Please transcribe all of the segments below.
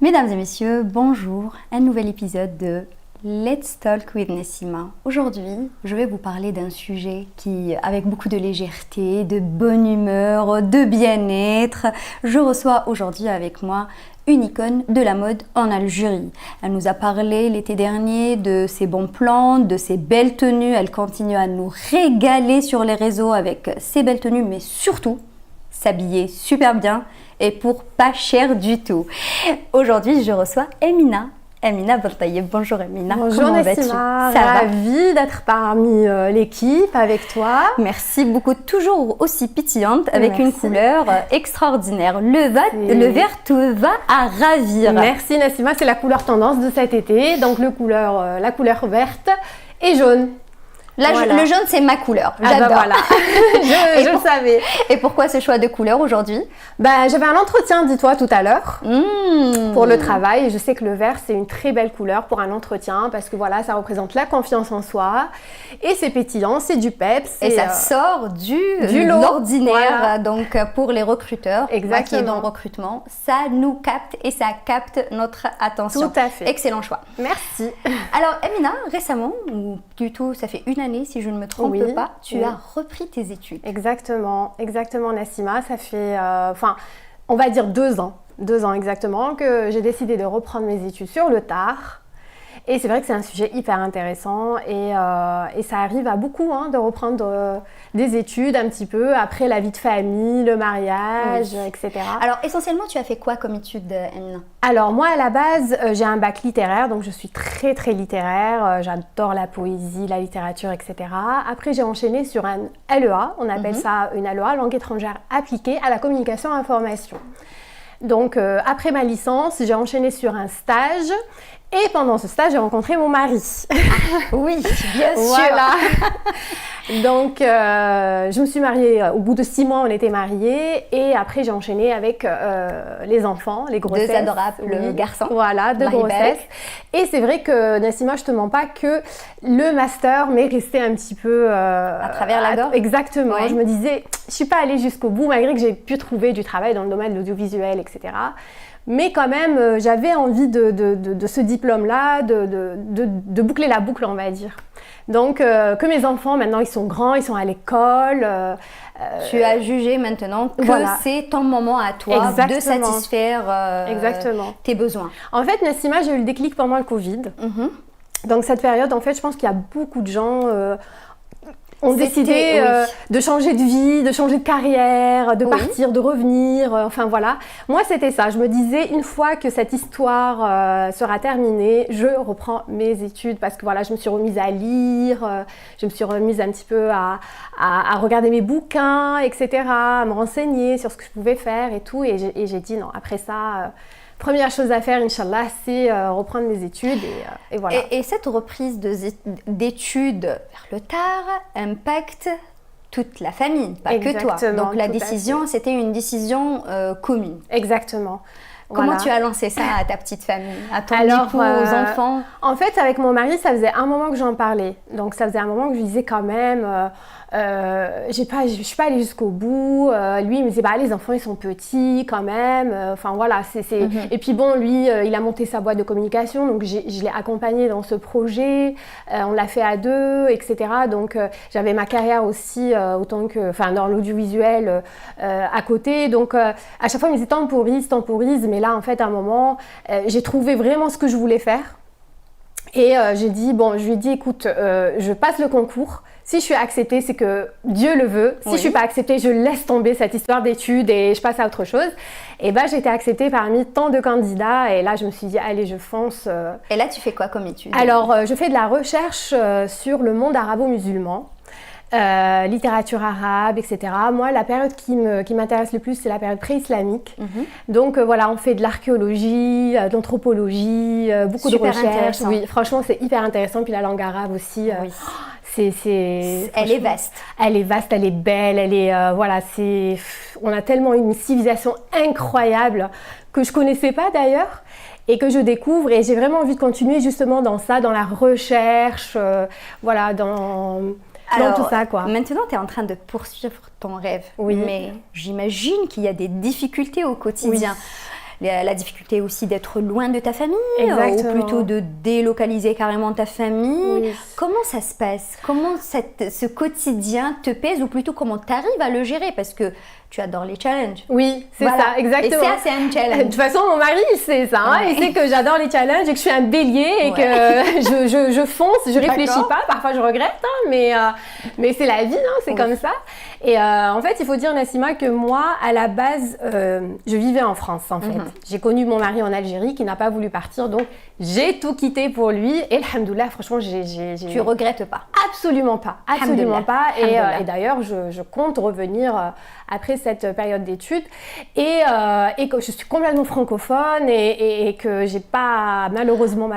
Mesdames et messieurs, bonjour, un nouvel épisode de Let's Talk with Nessima. Aujourd'hui, je vais vous parler d'un sujet qui, avec beaucoup de légèreté, de bonne humeur, de bien-être, je reçois aujourd'hui avec moi une icône de la mode en Algérie. Elle nous a parlé l'été dernier de ses bons plans, de ses belles tenues. Elle continue à nous régaler sur les réseaux avec ses belles tenues, mais surtout s'habiller super bien et pour pas cher du tout. Aujourd'hui, je reçois Emina. Emina Beltaïeb. Bonjour Emina. Bonjour Comment vas-tu? Nessima, ravie d'être parmi l'équipe avec toi. Merci beaucoup, toujours aussi pétillante avec Merci. une couleur extraordinaire. Le vert te va à ravir. Merci Nessima, c'est la couleur tendance de cet été, donc la couleur verte et jaune. Là, Voilà. le jaune, c'est ma couleur. Ah J'adore. bah voilà, je le savais. Et pourquoi ce choix de couleur aujourd'hui? J'avais un entretien, dis-toi, tout à l'heure. Pour le travail, et je sais que le vert c'est une très belle couleur pour un entretien parce que voilà, ça représente la confiance en soi et c'est pétillant, c'est du peps. Et ça sort du de lot. l'ordinaire. Voilà. Donc pour les recruteurs, moi qui est Exactement. dans le recrutement, ça nous capte et ça capte notre attention. Tout à fait. Excellent choix. Merci. Alors Emina, récemment, ou plutôt ça fait une année si je ne me trompe Oui, pas, tu oui. as repris tes études. Exactement Nassima, ça fait, on va dire 2 ans exactement que j'ai décidé de reprendre mes études sur le tard. Et c'est vrai que c'est un sujet hyper intéressant et ça arrive à beaucoup de reprendre des études un petit peu après la vie de famille, le mariage, Oui. etc. Alors essentiellement, tu as fait quoi comme études, Emina? Alors moi à la base j'ai un bac littéraire, donc je suis très très littéraire, j'adore la poésie, la littérature, etc. Après j'ai enchaîné sur un LEA, on appelle ça une LEA, langue étrangère appliquée à la communication et information. Donc après ma licence j'ai enchaîné sur un stage et pendant ce stage j'ai rencontré mon mari. Oui, bien sûr. Voilà. Donc, je me suis mariée, au bout de 6 mois, on était mariés. Et après, j'ai enchaîné avec les enfants, les grossesses. Deux adorables garçons. Voilà, 2 Marie grossesses. Et c'est vrai que, Nassima, je te mens pas que le master m'est resté un petit peu... À travers la gorge. Exactement. Ouais. Je me disais, je suis pas allée jusqu'au bout, malgré que j'ai pu trouver du travail dans le domaine de l'audiovisuel, etc. Mais quand même, j'avais envie de ce diplôme-là, de boucler la boucle, on va dire. Donc, que mes enfants, maintenant, ils sont grands, ils sont à l'école. Tu as jugé maintenant que Voilà. c'est ton moment à toi Exactement. de satisfaire Exactement. tes besoins. En fait, Nassima, j'ai eu le déclic pendant le Covid. Donc, cette période, en fait, je pense qu'il y a beaucoup de gens... ont décidé de changer de vie, de changer de carrière, de partir, de revenir, enfin voilà. Moi, c'était ça. Je me disais, une fois que cette histoire sera terminée, je reprends mes études parce que voilà, je me suis remise à lire, je me suis remise un petit peu à regarder mes bouquins, etc., à me renseigner sur ce que je pouvais faire et tout. Et j'ai dit non, après ça... Première chose à faire, Inch'Allah, c'est reprendre mes études et voilà. Et cette reprise d'études vers le tard impacte toute la famille, pas que toi. Exactement, Donc la tout à décision, c'était une décision commune. Exactement. Comment Voilà. tu as lancé ça à ta petite famille, à ton Alors, époux, aux enfants? En fait, avec mon mari, ça faisait un moment que j'en parlais. Donc, ça faisait un moment que je lui disais quand même, je suis pas allée jusqu'au bout. Lui, il me disait, les enfants, ils sont petits quand même. Enfin, voilà. Et puis bon, lui, il a monté sa boîte de communication. Donc, je l'ai accompagné dans ce projet. On l'a fait à 2, etc. Donc, j'avais ma carrière aussi, dans l'audiovisuel à côté. Donc, à chaque fois, il me disait, temporise. Mais là, en fait, à un moment, j'ai trouvé vraiment ce que je voulais faire. Et je lui ai dit, écoute, je passe le concours. Si je suis acceptée, c'est que Dieu le veut. Si je suis pas acceptée, je laisse tomber cette histoire d'études et je passe à autre chose. Et j'ai été acceptée parmi tant de candidats. Et là, je me suis dit, allez, je fonce. Et là, tu fais quoi comme études? Alors, je fais de la recherche sur le monde arabo-musulman. Littérature arabe, etc. Moi, la période qui m'intéresse le plus, c'est la période pré-islamique. Donc voilà, on fait de l'archéologie, de l'anthropologie, beaucoup de recherches. Oui, franchement, c'est hyper intéressant. Puis la langue arabe aussi, elle est vaste. Elle est vaste, elle est belle, on a tellement une civilisation incroyable que je connaissais pas d'ailleurs. Et que je découvre, et j'ai vraiment envie de continuer justement dans ça, dans la recherche, dans tout ça, quoi. Maintenant, tu es en train de poursuivre ton rêve, oui. Mais j'imagine qu'il y a des difficultés au quotidien. la difficulté aussi d'être loin de ta famille, Exactement. ou plutôt de délocaliser carrément ta famille. Oui. Comment ça se passe? Comment ce quotidien te pèse, ou plutôt comment tu arrives à le gérer? Parce que tu adores les challenges. Oui, c'est Voilà. ça, exactement. Et ça, c'est un De challenge. toute façon, mon mari, il sait ça. Hein. Ouais. Il sait que j'adore les challenges et que je suis un bélier et Ouais. que je fonce, je réfléchis D'accord. pas. Parfois, je regrette, hein, mais c'est la vie, hein, c'est Oui. comme ça. Et en fait, il faut dire, Nassima, que moi, à la base, je vivais en France, en fait. J'ai connu mon mari en Algérie qui n'a pas voulu partir, donc j'ai tout quitté pour lui. Et alhamdoulilah, franchement, Tu regrettes pas? Absolument pas, absolument Alhamdoulilah. pas. Alhamdoulilah. Et d'ailleurs, je compte revenir après cette période d'études et que je suis complètement francophone et que j'ai pas, malheureusement,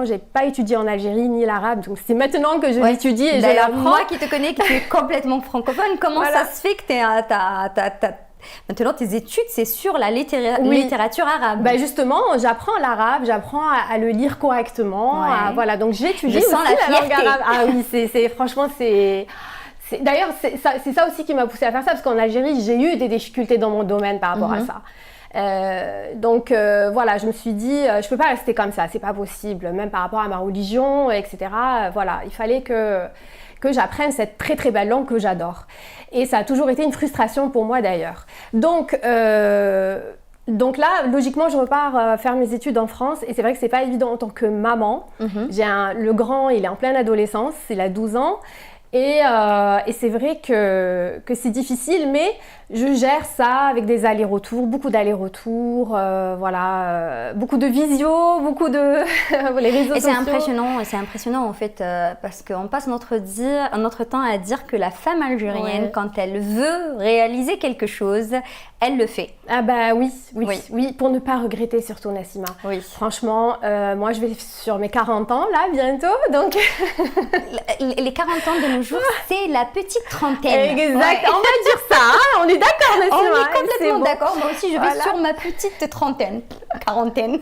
j'ai pas étudié en Algérie ni l'arabe. Donc c'est maintenant que je l'étudie et je D'ailleurs, l'apprends. moi qui te connais, qui suis complètement francophone, comment Voilà. ça se fait que maintenant tes études, c'est sur la Oui. littérature arabe? Bah justement, j'apprends l'arabe, j'apprends à le lire correctement. Ouais. Voilà, donc j'étudie Je aussi sens la langue fierté. arabe. Ah oui, franchement, d'ailleurs, c'est ça aussi qui m'a poussée à faire ça, parce qu'en Algérie, j'ai eu des difficultés dans mon domaine par rapport à ça. Donc voilà, je me suis dit, je peux pas rester comme ça, c'est pas possible, même par rapport à ma religion, etc. Voilà, il fallait que j'apprenne cette très très belle langue que j'adore. Et ça a toujours été une frustration pour moi d'ailleurs. Donc là, logiquement, je repars faire mes études en France et c'est vrai que c'est pas évident en tant que maman. Le grand, il est en pleine adolescence, il a 12 ans. Et c'est vrai que c'est difficile, mais je gère ça avec des allers-retours, beaucoup d'allers-retours, beaucoup de visio, beaucoup de les réseaux Et sociaux. c'est impressionnant en fait, parce qu'on passe notre temps à dire que la femme algérienne, Ouais. quand elle veut réaliser quelque chose, elle le fait. Ah bah oui, Oui. pour ne pas regretter surtout, Nassima. Oui. Franchement, moi je vais sur mes 40 ans là bientôt, donc Les 40 ans de nos jours, c'est la petite trentaine. exact. Ouais. On va dire ça, hein, on est d'accord, Nassima. On est C'est complètement bon. d'accord. Moi aussi, je vais Voilà. sur ma petite trentaine, quarantaine.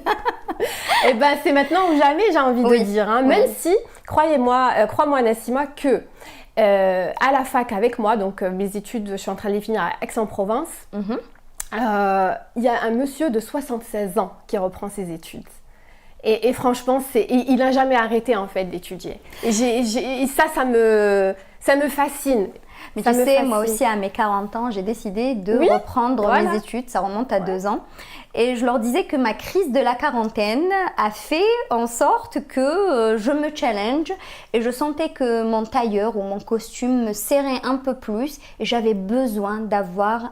Et ben c'est maintenant ou jamais, j'ai envie Oui. de dire. Hein. Oui. Même si, crois-moi Nassima, que à la fac avec moi, donc mes études, je suis en train de les finir à Aix-en-Provence, il y a un monsieur de 76 ans qui reprend ses études. Et franchement, il n'a jamais arrêté en fait d'étudier. Et ça me fascine. Mais Ça tu me sais, moi fascine. aussi, à mes 40 ans, j'ai décidé de Oui, reprendre voilà. mes études. Ça remonte à 2 ans. Et je leur disais que ma crise de la quarantaine a fait en sorte que je me challenge. Et je sentais que mon tailleur ou mon costume me serrait un peu plus. Et j'avais besoin d'avoir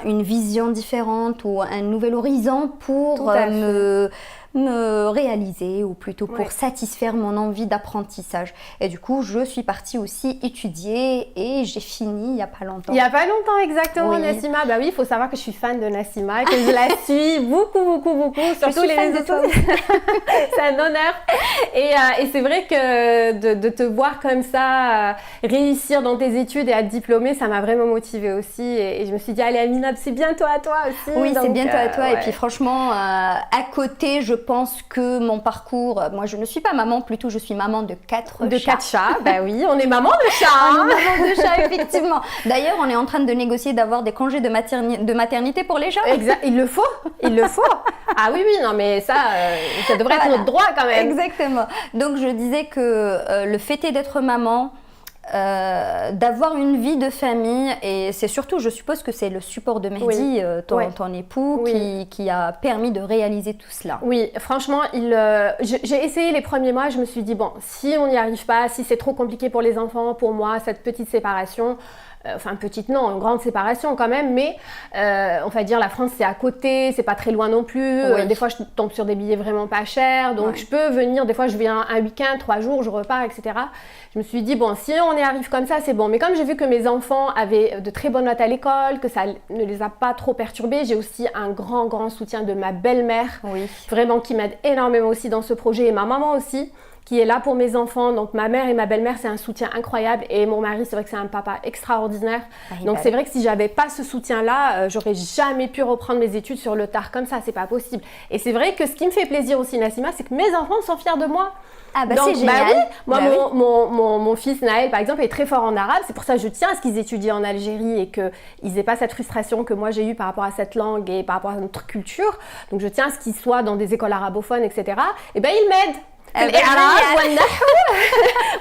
une vision différente ou un nouvel horizon pour Tout à fait. me réaliser, ou plutôt pour Ouais. satisfaire mon envie d'apprentissage. Et du coup, je suis partie aussi étudier et j'ai fini il n'y a pas longtemps. Il n'y a pas longtemps exactement, Oui. Nassima. Bah oui, il faut savoir que je suis fan de Nassima, que je la suis beaucoup, surtout suis les fan de réseaux toi sociaux. C'est un honneur. Et c'est vrai que de te voir comme ça réussir dans tes études et être diplômée, ça m'a vraiment motivée aussi. Et je me suis dit, allez Amina, c'est bientôt à toi aussi. Oui, c'est Donc, bientôt à toi. Et ouais. puis franchement, à côté, je pense que mon parcours, moi je ne suis pas maman, plutôt je suis maman de 4 De chats. 4 chats, bah oui, on est maman de chat. On hein. est maman de chats, effectivement. D'ailleurs, on est en train de négocier d'avoir des congés de maternité pour les chats. Exact, il le faut. Ah oui, non, mais ça devrait être Voilà. notre droit quand même. Exactement. Donc je disais que le fait est d'être maman, d'avoir une vie de famille, et c'est surtout, je suppose que c'est le support de Mehdi, ton époux, Oui. qui a permis de réaliser tout cela. Oui, franchement, j'ai essayé les premiers mois, je me suis dit, bon, si on n'y arrive pas, si c'est trop compliqué pour les enfants, pour moi, cette petite séparation, enfin petite non, une grande séparation quand même, mais on va dire la France c'est à côté, c'est pas très loin non plus, Oui. des fois je tombe sur des billets vraiment pas chers, donc Ouais. je peux venir, des fois je viens un week-end, 3 jours, je repars, etc. Je me suis dit, bon, si on y arrive comme ça, c'est bon, mais comme j'ai vu que mes enfants avaient de très bonnes notes à l'école, que ça ne les a pas trop perturbés, j'ai aussi un grand soutien de ma belle-mère, Oui. vraiment qui m'aide énormément aussi dans ce projet, et ma maman aussi, qui est là pour mes enfants. Donc ma mère et ma belle-mère, c'est un soutien incroyable. Et mon mari, c'est vrai que c'est un papa extraordinaire. Donc c'est vrai que si j'avais pas ce soutien-là, j'aurais jamais pu reprendre mes études sur le tard comme ça. C'est pas possible. Et c'est vrai que ce qui me fait plaisir aussi, Nassima, c'est que mes enfants sont fiers de moi. Ah bah donc, c'est génial. Oui. Moi, bah mon fils Naël, par exemple, est très fort en arabe. C'est pour ça que je tiens à ce qu'ils étudient en Algérie et qu'ils n'aient pas cette frustration que moi j'ai eue par rapport à cette langue et par rapport à notre culture. Donc je tiens à ce qu'ils soient dans des écoles arabophones, etc. Et ben ils m'aident.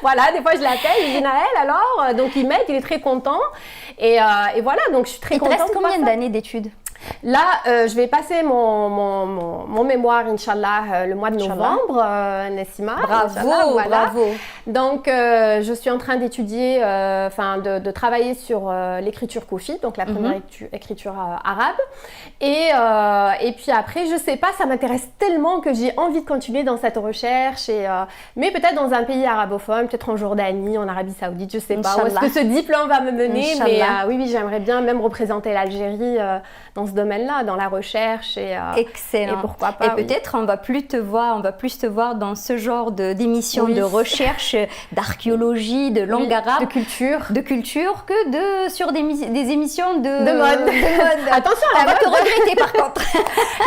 Voilà, des fois je l'appelle, je dis Naël alors, donc il m'aide, il est très content. Et voilà, donc je suis très contente. Il te reste combien d'années d'études? Là, je vais passer mon mémoire, Inch'Allah, le mois de novembre, Nassima. Bravo, voilà. bravo. Donc, je suis en train d'étudier, de travailler sur l'écriture koufi, donc la première écriture arabe. Et puis après, je sais pas, ça m'intéresse tellement que j'ai envie de continuer dans cette recherche. Mais peut-être dans un pays arabophone, peut-être en Jordanie, en Arabie Saoudite, je sais pas où est-ce que ce diplôme va me mener. Mais oui, j'aimerais bien même représenter l'Algérie dans ce domaine-là, dans la recherche excellent. Et pourquoi pas. Et peut-être on va plus te voir dans ce genre d'émissions de recherche, d'archéologie, de langue arabe, de culture que sur des émissions de mode. Attention, on va te regretter par contre.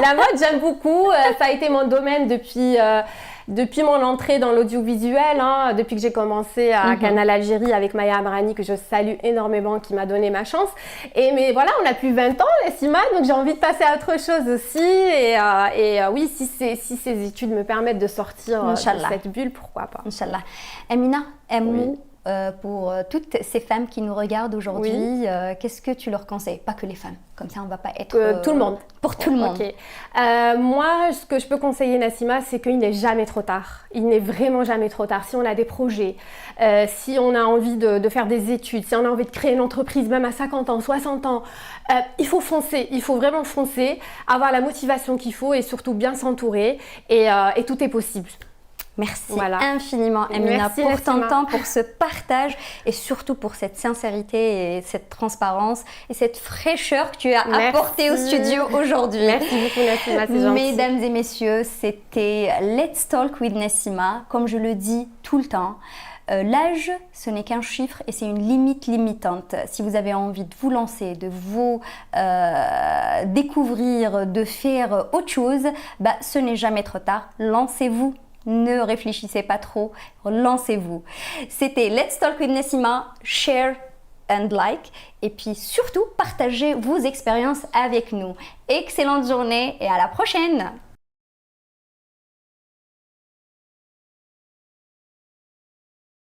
La mode, j'aime beaucoup. Ça a été mon domaine depuis mon entrée dans l'audiovisuel, depuis que j'ai commencé à Canal Algérie avec Maya Amrani, que je salue énormément, qui m'a donné ma chance. Mais voilà, on a plus 20 ans, Nassima, donc j'ai envie de passer à autre chose aussi. Et oui, si ces études me permettent de sortir de cette bulle, pourquoi pas. Inch'Allah. Amina, pour toutes ces femmes qui nous regardent aujourd'hui, qu'est-ce que tu leur conseilles? Pas que les femmes, comme ça on va pas être... tout le monde. Pour tout le monde. Okay. Moi, ce que je peux conseiller, Nassima, c'est qu'il n'est jamais trop tard. Il n'est vraiment jamais trop tard. Si on a des projets, si on a envie de faire des études, si on a envie de créer une entreprise, même à 50 ans, 60 ans, il faut foncer. Il faut vraiment foncer, avoir la motivation qu'il faut et surtout bien s'entourer. Et tout est possible. Merci infiniment, Amina, pour ton temps, pour ce partage et surtout pour cette sincérité et cette transparence et cette fraîcheur que tu as apportée au studio aujourd'hui. Merci beaucoup, Nassima, c'est gentil. Mesdames et messieurs, c'était Let's Talk with Nassima. Comme je le dis tout le temps, l'âge, ce n'est qu'un chiffre et c'est une limite limitante. Si vous avez envie de vous lancer, de vous découvrir, de faire autre chose, ce n'est jamais trop tard. Lancez-vous. Ne réfléchissez pas trop, lancez-vous. C'était Let's Talk with Nassima, share and like. Et puis surtout, partagez vos expériences avec nous. Excellente journée et à la prochaine!